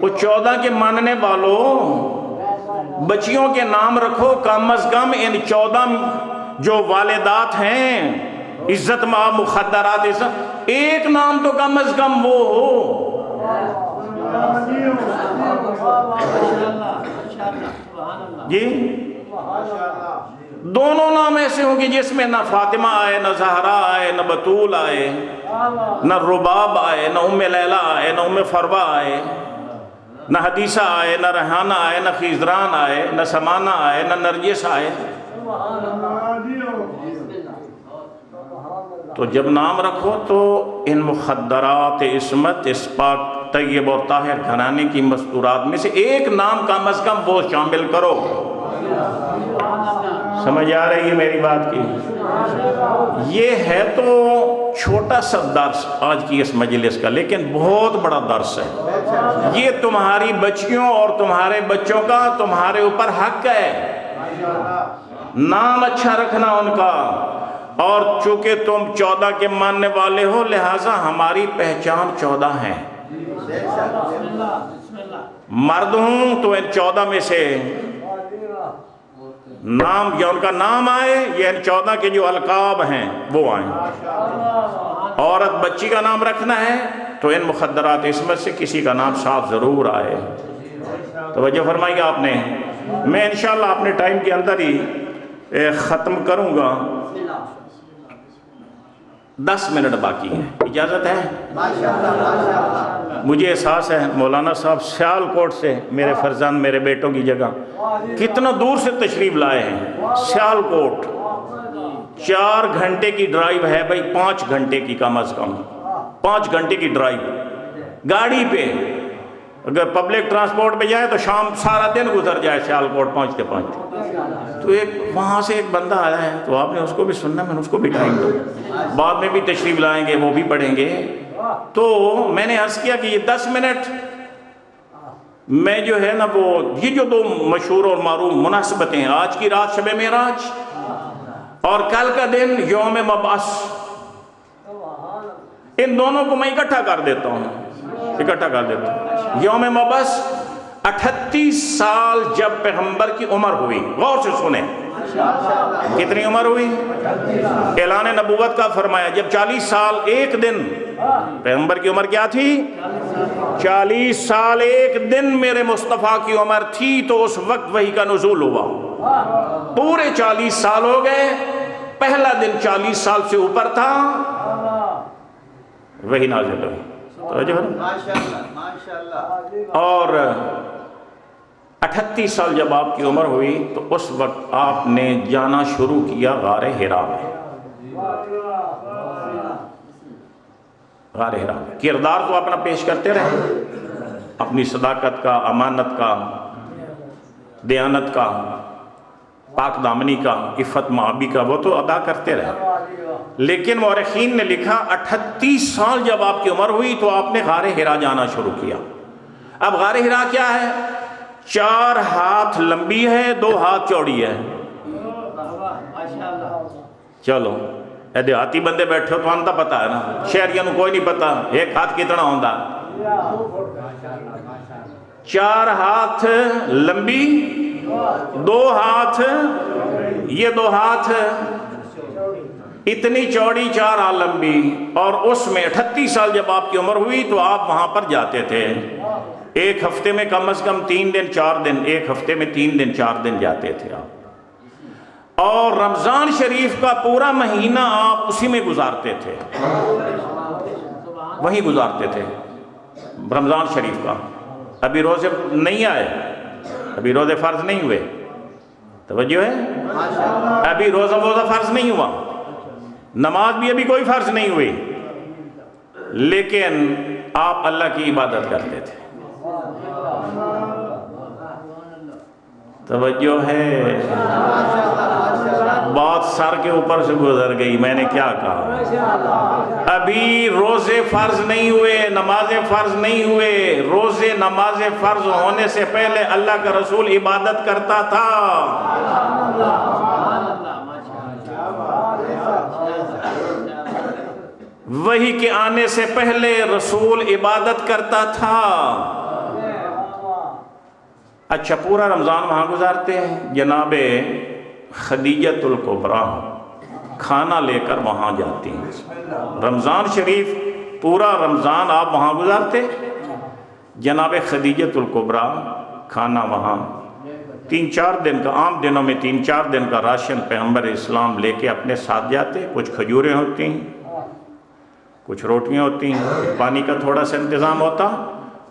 وہ 14 کے ماننے والوں، بچیوں کے نام رکھو، کم از کم ان 14 جو والدات ہیں، عزت ماں مخدرات، عزت، ایک نام تو کم از کم وہ ہو۔ جی دونوں نام ایسے ہوں گے جس میں نہ فاطمہ آئے، نہ زہرا آئے، نہ بطول آئے، نہ رباب آئے، نہ ام لیلہ آئے، نہ ام فروہ آئے، نہ حدیثہ آئے، نہ ریحانہ آئے، نہ خیزران آئے، نہ سمانہ آئے، نہ نرجس آئے۔ تو جب نام رکھو تو ان مخدرات عصمت، اس پاک طیب اور طاہر گھرانے کی مستورات میں سے ایک نام کم از کم وہ شامل کرو۔ سمجھ آ رہی ہے میری بات کی؟ یہ ہے تو چھوٹا سا درس آج کی اس مجلس کا، لیکن بہت بڑا درس ہے۔ یہ تمہاری بچیوں اور تمہارے بچوں کا تمہارے اوپر حق ہے، نام اچھا رکھنا ان کا۔ اور چونکہ تم 14 کے ماننے والے ہو، لہٰذا ہماری پہچان 14 ہے۔ مرد ہوں تو ان 14 میں سے نام یا ان کا نام آئے، یا ان 14 کے جو القاب ہیں وہ آئیں۔ عورت بچی کا نام رکھنا ہے تو ان مخدرات عصمت سے کسی کا نام ساتھ ضرور آئے. توجہ فرمائیے آپ نے. میں انشاءاللہ اپنے ٹائم کے اندر ہی ختم کروں گا. 10 منٹ باقی ہیں, اجازت ہے؟ مجھے احساس ہے مولانا صاحب سیال کوٹ سے میرے فرزند میرے بیٹوں کی جگہ کتنا دور سے تشریف لائے ہیں. سیال کوٹ 4 گھنٹے کی ڈرائیو ہے بھائی, 5 گھنٹے کی کم از کم 5 گھنٹے کی ڈرائیو گاڑی پہ. اگر پبلک ٹرانسپورٹ پہ جائے تو شام سارا دن گزر جائے سیال کوٹ پہنچتے پہنچتے. تو وہاں سے ایک بندہ آیا ہے تو آپ نے اس کو بھی سننا, میں نے اس کو بھی ٹائم دوں, بعد میں بھی تشریف لائیں گے, وہ بھی پڑھیں گے. تو میں نے عرض کیا کہ یہ 10 منٹ میں جو ہے نا وہ یہ جو 2 مشہور اور معروف مناسبتیں, آج کی رات شب معراج اور کل کا دن یوم مبعث, ان دونوں کو میں اکٹھا کر دیتا ہوں. یوم مبعث 38 سال جب پیغمبر کی عمر ہوئی. غور سے سنیں کتنی عمر ہوئی. اعلان نبوت کا فرمایا جب 40 سال 1 دن, پیغمبر کی عمر کیا تھی؟ 40 سال 1 دن میرے مصطفیٰ کی عمر تھی. تو اس وقت وحی کا نزول ہوا. پورے 40 سال ہو گئے, پہلا دن 40 سال سے اوپر تھا, وحی نازل ہوئی. اور 38 سال جب آپ کی عمر ہوئی تو اس وقت آپ نے جانا شروع کیا غار حرا میں. غار حرا میں کردار تو اپنا پیش کرتے رہے, اپنی صداقت کا, امانت کا, دیانت کا, پاک دامنی کا, عفت معابی کا, وہ تو ادا کرتے رہے. لیکن مورخین نے لکھا 38 سال جب آپ کی عمر ہوئی تو آپ نے غار حرا جانا شروع کیا. اب غار حرا کیا ہے؟ 4 ہاتھ لمبی ہے, 2 ہاتھ چوڑی ہے. چلو اے دیہاتی بندے بیٹھے ہو تو انتا پتا ہے نا, شہریوں کو کوئی نہیں پتا 1 ہاتھ کتنا ہوندہ. 4 ہاتھ لمبی, 2 ہاتھ, یہ 2 ہاتھ اتنی چوڑی, 4 ہاتھ لمبی. اور اس میں 38 سال جب آپ کی عمر ہوئی تو آپ وہاں پر جاتے تھے. 1 ہفتے میں کم از کم 3 دن 4 دن, 1 ہفتے میں 3 دن 4 دن جاتے تھے آپ. اور رمضان شریف کا پورا مہینہ آپ اسی میں گزارتے تھے, وہیں گزارتے تھے رمضان شریف کا. ابھی روزے نہیں آئے, ابھی روزے فرض نہیں ہوئے, توجہ ہے, ابھی روزہ فرض نہیں ہوا, نماز بھی ابھی کوئی فرض نہیں ہوئی, لیکن آپ اللہ کی عبادت کرتے تھے. توجہ ہے, بات سر کے اوپر سے گزر گئی. میں نے کیا کہا؟ ابھی روزے فرض نہیں ہوئے, نمازیں فرض نہیں ہوئے. روزے نمازیں فرض ہونے سے پہلے اللہ کا رسول عبادت کرتا تھا. وحی کے آنے سے پہلے رسول عبادت کرتا تھا. اچھا, پورا رمضان وہاں گزارتے ہیں. جناب خدیجۃ الکبریٰ کھانا لے کر وہاں جاتی ہیں. رمضان شریف پورا رمضان آپ وہاں گزارتے. جناب خدیجۃ الکبریٰ کھانا وہاں 3-4 دن کا, عام دنوں میں 3-4 دن کا راشن پیغمبر اسلام لے کے اپنے ساتھ جاتے. کچھ کھجوریں ہوتی ہیں, کچھ روٹیاں ہوتی ہیں, پانی کا تھوڑا سا انتظام ہوتا.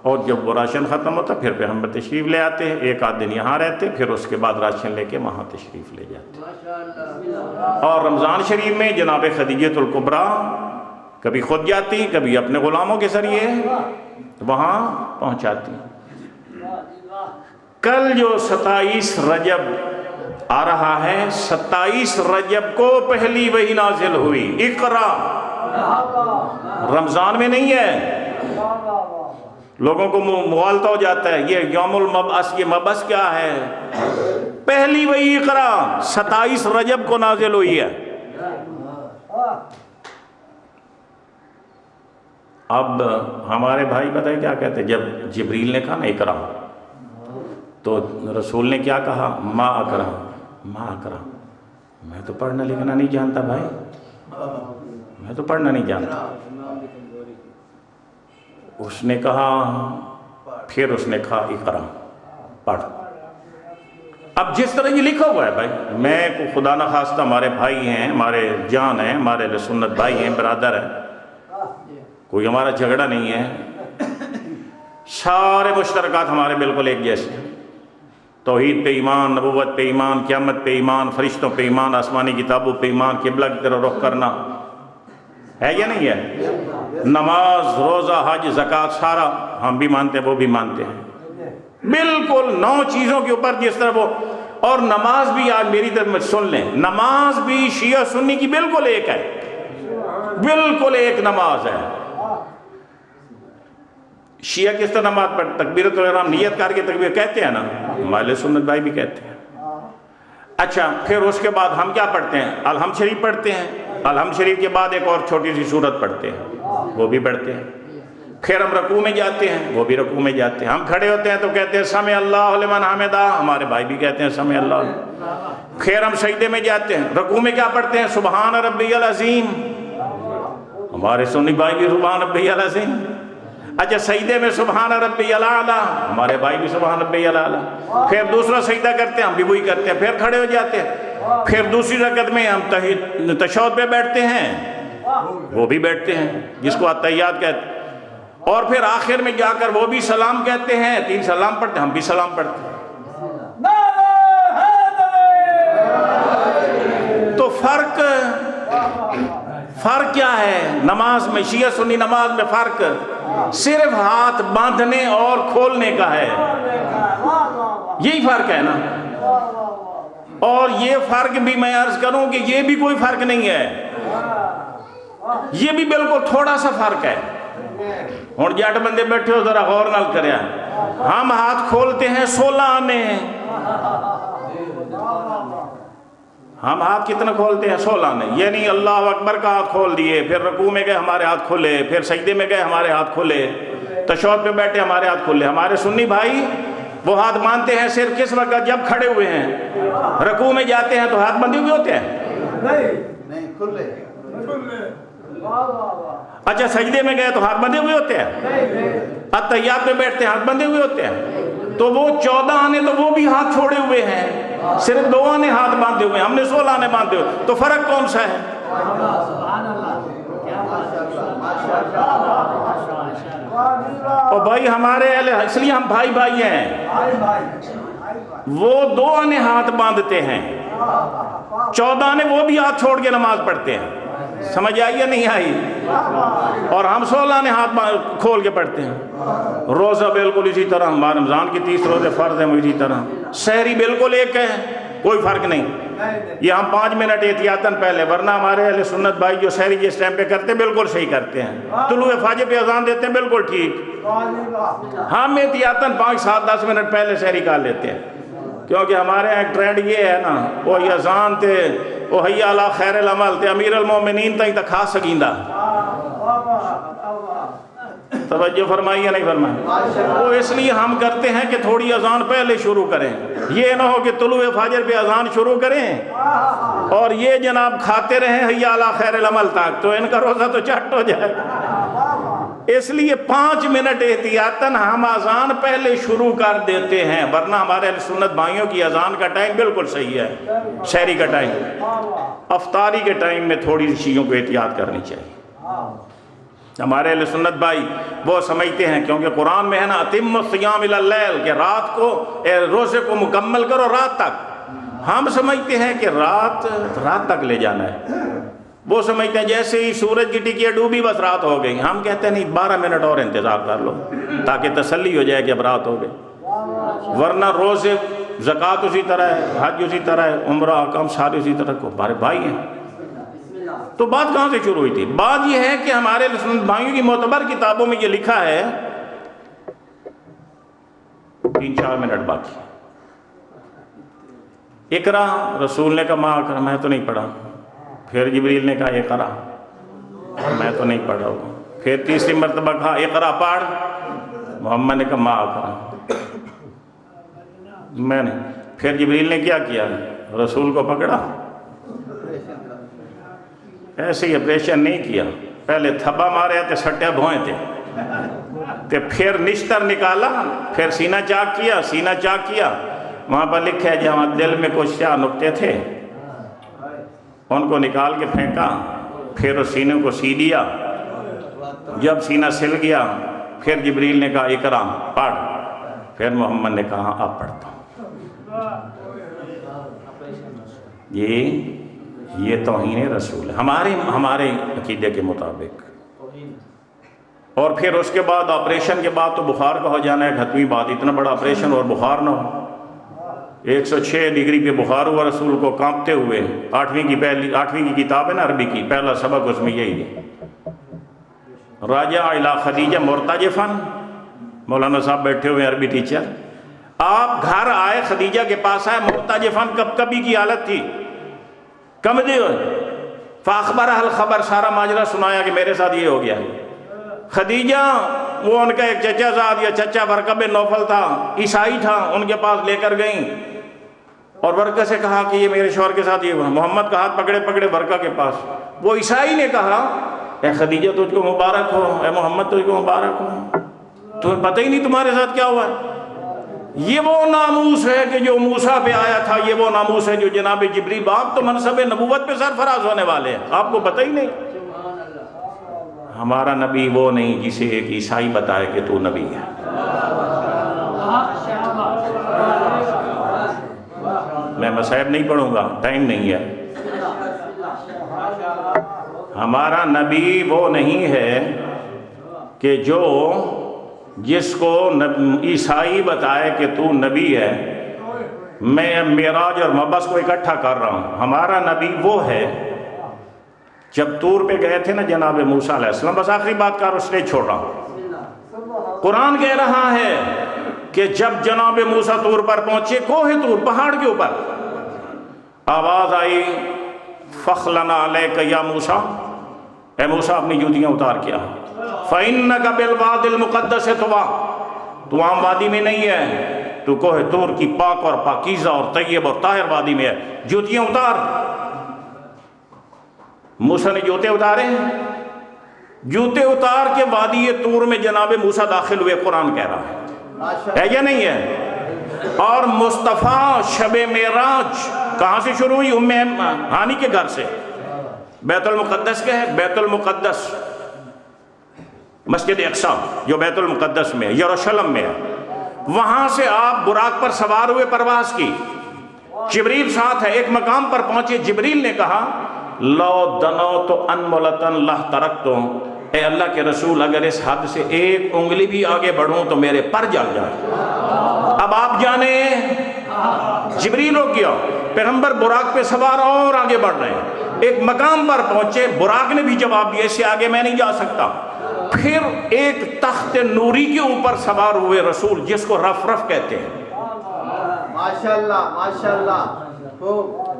اور جب وہ راشن ختم ہوتا پھر پیغمبر تشریف لے آتے. 1-8 دن یہاں رہتے, پھر اس کے بعد راشن لے کے وہاں تشریف لے جاتے. اور رمضان شریف میں جناب خدیجۃ الکبریٰ کبھی خود جاتی, کبھی اپنے غلاموں کے ذریعے وہاں پہنچاتی. کل جو 27 رجب آ رہا ہے, 27 رجب کو پہلی وحی نازل ہوئی. اقرا رمضان میں نہیں ہے. لوگوں کو مغالطہ ہو جاتا ہے, یہ یوم المبعث, یہ مبعث کیا ہے؟ پہلی وحی اقرا 27 رجب کو نازل ہوئی ہے. اب ہمارے بھائی پتہ ہے کیا کہتے ہیں, جب جبریل نے کہا نا اقرا, تو رسول نے کیا کہا؟ ما اقرا, ما اقرا. میں تو پڑھنا لکھنا نہیں جانتا بھائی, میں تو پڑھنا نہیں جانتا. اس نے کہا، پھر اس نے کہا اقرا، پڑھ۔ اب جس طرح یہ لکھا ہوا ہے بھائی، میں کو خدا نخواستہ ہمارے بھائی ہیں، ہمارے جان ہیں، ہمارے اہل سنت بھائی ہیں، برادر ہیں، کوئی ہمارا جھگڑا نہیں ہے، سارے مشترکات ہمارے بالکل ایک جیسے ہیں۔ توحید پہ ایمان، نبوت پہ ایمان، قیامت پہ ایمان، فرشتوں پہ ایمان، آسمانی کتابوں پہ ایمان، قبلہ کی طرف رخ کرنا، ہے یا نہیں ہے؟ نماز، روزہ، حج، زکوٰۃ، سارا ہم بھی مانتے ہیں، وہ بھی مانتے ہیں، بالکل 9 چیزوں کے اوپر جس طرح وہ۔ اور نماز بھی آج میری طرف سن لیں، نماز بھی شیعہ سنی کی بالکل ایک ہے، بالکل ایک نماز ہے۔ شیعہ کس طرح نماز پڑھ، تکبیرۃ الاحرام نیت کر کے تکبیر کہتے ہیں نا، ہمارے سنت بھائی بھی کہتے ہیں۔ اچھا، پھر اس کے بعد ہم کیا پڑھتے ہیں؟ الحمد شریف پڑھتے ہیں، الحمد شریف کے بعد ایک اور چھوٹی سی سورت پڑھتے ہیں، وہ بھی پڑھتے ہیں۔ پھر ہم رکوع میں جاتے ہیں، وہ بھی رکوع میں جاتے ہیں۔ ہم کھڑے ہوتے ہیں تو کہتے ہیں سمع اللہ لمن حمدہ، ہمارے بھائی بھی کہتے ہیں سمع اللہ۔ پھر ہم سجدے میں جاتے ہیں، رکوع میں کیا پڑھتے ہیں؟ سبحان ربی العظیم، ہمارے سنی بھائی بھی سبحان ربی العظیم۔ اچھا، سجدے میں سبحان ربی الاعلیٰ، ہمارے بھائی بھی سبحان ربی الاعلیٰ۔ پھر دوسرا سجدہ کرتے ہیں، ہم بھی وہی کرتے ہیں، پھر کھڑے ہو جاتے ہیں۔ پھر دوسری رکعت میں ہم تشہد پہ بیٹھتے ہیں، وہ بھی بیٹھتے ہیں، جس کو التحیات کہتے ہیں۔ اور پھر آخر میں جا کر وہ بھی سلام کہتے ہیں، 3 سلام پڑھتے ہیں، ہم بھی سلام پڑھتے ہیں۔ تو فرق کیا ہے نماز میں؟ شیعہ سنی نماز میں فرق صرف ہاتھ باندھنے اور کھولنے کا ہے، یہی فرق ہے نا۔ اور یہ فرق بھی میں عرض کروں کہ یہ بھی کوئی فرق نہیں ہے، یہ بھی بالکل تھوڑا سا فرق ہے۔ اور جٹ بندے بیٹھے ہو ذرا غور نال کریں، ہم ہاتھ کھولتے ہیں 16 آنے، ہم ہاتھ کتنا کھولتے ہیں؟ 16 آنے، یعنی اللہ اکبر کا ہاتھ کھول دیے، پھر رکوع میں گئے ہمارے ہاتھ کھلے، پھر سجدے میں گئے ہمارے ہاتھ کھلے، تشہد پہ بیٹھے ہمارے ہاتھ کھلے۔ ہمارے سنی بھائی وہ ہاتھ باندھتے ہیں صرف کس وقت؟ جب کھڑے ہوئے ہیں، رکوع میں جاتے ہیں تو ہاتھ بندھے ہوئے ہوتے ہیں، نہیں کھلے۔ اچھا، سجدے میں گئے تو ہاتھ بندھے ہوئے ہوتے ہیں، التحیات میں بیٹھتے ہیں ہاتھ بندھے ہوئے ہوتے ہیں۔ تو وہ 14 آنے تو وہ بھی ہاتھ چھوڑے ہوئے ہیں، صرف 2 آنے ہاتھ باندھے ہوئے ہیں، ہم نے 16 آنے باندھے ہوئے، تو فرق کون سا ہے؟ اور بھائی ہمارے اہل، اس لیے ہم بھائی بھائی ہیں، وہ 2 آنے ہاتھ باندھتے ہیں، 14 آنے وہ بھی ہاتھ چھوڑ کے نماز پڑھتے ہیں، سمجھ آئی یا نہیں آئی؟ اور ہم 16 نے ہاتھ کھول کے پڑھتے ہیں۔ روزہ بالکل اسی طرح، ہمارے رمضان کی 30 روزے فرض ہیں، اسی طرح سحری بالکل ایک ہے، کوئی فرق نہیں۔ یہ ہم 5 منٹ احتیاطاً پہلے، ورنہ ہمارے اہل سنت بھائی جو سحری جس ٹائم پہ کرتے ہیں بالکل صحیح کرتے ہیں، طلوع فجر پہ اذان دیتے ہیں بالکل ٹھیک، ہم احتیاطاً 5، 7، 10 منٹ پہلے سحری کر لیتے ہیں، کیونکہ ہمارے یہاں ایک ٹرینڈ یہ ہے نا، وہ اذان تے وہ حی علی خیر العمل تے امیر المومنین تائیں تک کھا سکیندا، توجہ فرمائی یا نہیں فرمائی؟ وہ اس لیے ہم کرتے ہیں کہ تھوڑی اذان پہلے شروع کریں، یہ نہ ہو کہ طلوع فجر پہ اذان شروع کریں اور یہ جناب کھاتے رہیں حی علی خیر العمل تک، تو ان کا روزہ تو چٹ ہو جائے۔ اس لیے 5 منٹ احتیاطاً ہم اذان پہلے شروع کر دیتے ہیں، ورنہ ہمارے اہل سنت بھائیوں کی اذان کا ٹائم بالکل صحیح ہے، سحری کا ٹائم۔ افطاری کے ٹائم میں تھوڑی چیزوں کو احتیاط کرنی چاہیے۔ ہمارے اہل سنت بھائی وہ سمجھتے ہیں، کیونکہ قرآن میں ہے نا اتم الصیام الی اللیل، کہ رات کو روزے کو مکمل کرو رات تک، ہم سمجھتے ہیں کہ رات تک لے جانا ہے، وہ سمجھتے ہیں جیسے ہی سورج کی ٹکیا ڈوبی بس رات ہو گئی، ہم کہتے ہیں نہیں 12 منٹ اور انتظار کر لو تاکہ تسلی ہو جائے کہ اب رات ہو گئی، ورنہ روزے زکوٰۃ اسی طرح ہے، حج اسی طرح ہے، عمرہ احکام سارے اسی طرح کو، ہمارے بھائی ہیں۔ تو بات کہاں سے شروع ہوئی تھی؟ بات یہ ہے کہ ہمارے سنت بھائیوں کی معتبر کتابوں میں یہ لکھا ہے، 3-4 منٹ باقی، اقرا، رسول نے کہا ماں اقرا، میں تو نہیں پڑھا، پھر جبریل نے کہا اقرا، میں تو نہیں پڑھا، پھر تیسری مرتبہ کہا اقرا پڑھ، محمد نے کہا ماں اقرا، میں نے، پھر جبریل نے کیا رسول کو پکڑا، ایسے ہی آپریشن نہیں کیا، پہلے تھبا مارے تھے، سٹیا بھوئے تھے، تو پھر نشتر نکالا، پھر سینہ چاک کیا، وہاں پر لکھا ہے جہاں دل میں کچھ سیاہ نقطے تھے ان کو نکال کے پھینکا، پھر اس سینے کو سی دیا، جب سینہ سل گیا پھر جبریل نے کہا اقرا پڑھ، پھر محمد نے کہا اب پڑھتا ہوں۔ یہ توہین رسول ہے ہمارے عقیدے کے مطابق۔ اور پھر اس کے بعد آپریشن کے بعد تو بخار کا ہو جانا ہے گھتویں بات، اتنا بڑا آپریشن اور بخار نہ ہو۔ 106 ڈگری پہ بخار ہوا رسول کو کانپتے ہوئے، 8ویں کی کتاب ہے نا عربی کی، پہلا سبق اس میں یہی ہے۔ راجع الی خدیجہ مرتجفاً، مولانا صاحب بیٹھے ہوئے عربی ٹیچر، آپ گھر آئے خدیجہ کے پاس آئے مرتجفاً، کبھی کی حالت تھی، کمزے ہوئے، فاخبرہ الخبر، سارا ماجرا سنایا کہ میرے ساتھ یہ ہو گیا۔ خدیجہ وہ ان کا ایک چچا زاد یا چچا ورقہ بن نوفل تھا، عیسائی تھا، ان کے پاس لے کر گئیں اور ورقہ سے کہا کہ یہ میرے شوہر کے ساتھ یہ ہوا۔ محمد کا ہاتھ پکڑے ورقہ کے پاس، وہ عیسائی نے کہا اے خدیجہ تجھ کو مبارک ہو، اے محمد تجھ کو مبارک ہو، تمہیں پتہ ہی نہیں تمہارے ساتھ کیا ہوا ہے۔ یہ وہ ناموس ہے کہ جو موسیٰ پہ آیا تھا، یہ وہ ناموس ہے جو جناب جبریل، آپ تو منصب نبوت پہ سرفراز ہونے والے ہیں، آپ کو پتہ ہی نہیں۔ ہمارا نبی وہ نہیں جسے ایک عیسائی بتائے کہ تو نبی ہے۔ میں مصائب نہیں پڑھوں گا، ٹائم نہیں ہے۔ ہمارا نبی وہ نہیں ہے کہ جس کو عیسائی بتائے کہ تو نبی ہے۔ میں معراج اور مبعث کو اکٹھا کر رہا ہوں۔ ہمارا نبی وہ ہے، جب طور پہ گئے تھے نا جناب موسیٰ علیہ السلام، بس آخری بات کر اس نے چھوڑا، قرآن کہہ رہا ہے کہ جب جناب موسیٰ طور پر پہنچے، کوہ طور پہاڑ کے اوپر، آواز آئی فخلنا علیک یا موسیٰ، اے موسیٰ اپنی جوتیاں اتار کیا، فَإِنَّكَ بِالْوَادِ الْمُقَدَّسِ طُوَىٰ، تو عام وادی میں نہیں ہے، تو کوہ طور کی پاک اور پاکیزہ اور طیب اور طاہر وادی میں ہے، جوتیاں اتار۔ موسیٰ نے جوتے اتارے، جوتے اتار کے وادی طور میں جناب موسیٰ داخل ہوئے، قرآن کہہ رہا ہے یا نہیں ہے؟ اور مصطفیٰ شب معراج کہاں سے شروع ہوئی؟ ام ہانی کے گھر سے، بیت المقدس کے ہے، بیت المقدس مسجد اقصی جو بیت المقدس میں ہے، یروشلم میں ہے، وہاں سے آپ براق پر سوار ہوئے، پرواز کی، جبریل ساتھ ہے، ایک مقام پر پہنچے، جبریل نے کہا لو دنوت انملتن لاحترقتم، اے اللہ کے رسول اگر اس حد سے ایک انگلی بھی آگے بڑھوں تو میرے پر جل جائے۔ اب آپ جانے جبریل ہو گیا، پیغمبر براق پہ سوار اور آگے بڑھ رہے ہیں، ایک مقام پر پہنچے، براق نے بھی جواب دیا اس سے آگے میں نہیں جا سکتا۔ پھر ایک تخت نوری کے اوپر سوار ہوئے رسول، جس کو رف کہتے ہیں، ماشاءاللہ ماشاءاللہ،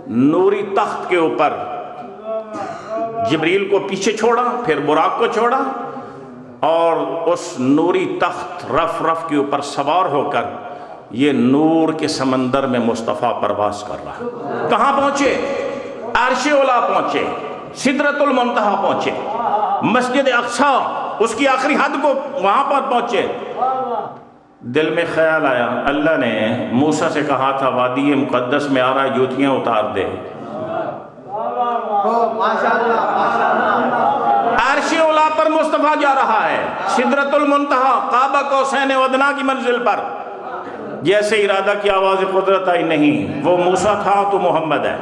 نوری تخت کے اوپر جبریل کو پیچھے چھوڑا، پھر براق کو چھوڑا، اور اس نوری تخت رف کے اوپر سوار ہو کر یہ نور کے سمندر میں مصطفیٰ پرواز کر رہا۔ کہاں پہنچے؟ عرش اولا پہنچے، سدرۃ المنتہا پہنچے، مسجد اقصی اس کی آخری حد کو وہاں پر پہنچے۔ دل میں خیال آیا، اللہ نے موسیٰ سے کہا تھا وادی مقدس میں آ رہا ہے، جوتیاں اتار دے۔ عرش اولا پر مصطفیٰ جا رہا ہے، سدرۃ المنتہا، قاب قوسین و ادنیٰ کی منزل پر، جیسے ارادہ کی آواز قدرت آئی، نہیں وہ موسیٰ تھا تو محمد ہے۔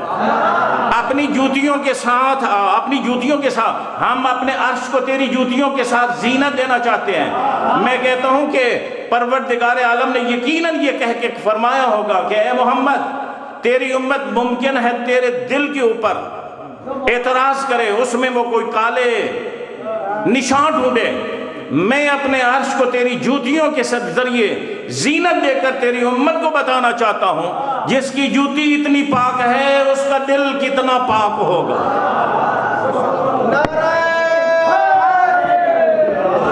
اپنی جوتیوں کے ساتھ ہم اپنے عرش کو تیری جوتیوں کے ساتھ زینت دینا چاہتے ہیں۔ میں کہتا ہوں کہ پروردگار عالم نے یقیناً یہ کہہ کے فرمایا ہوگا کہ اے محمد تیری امت ممکن ہے تیرے دل کے اوپر اعتراض کرے، اس میں وہ کوئی کالے نشان ڈھونڈے، میں اپنے عرش کو تیری جوتیوں کے ذریعے زینت دے کر تیری امت کو بتانا چاہتا ہوں، جس کی جوتی اتنی پاک ہے اس کا دل کتنا پاک ہوگا۔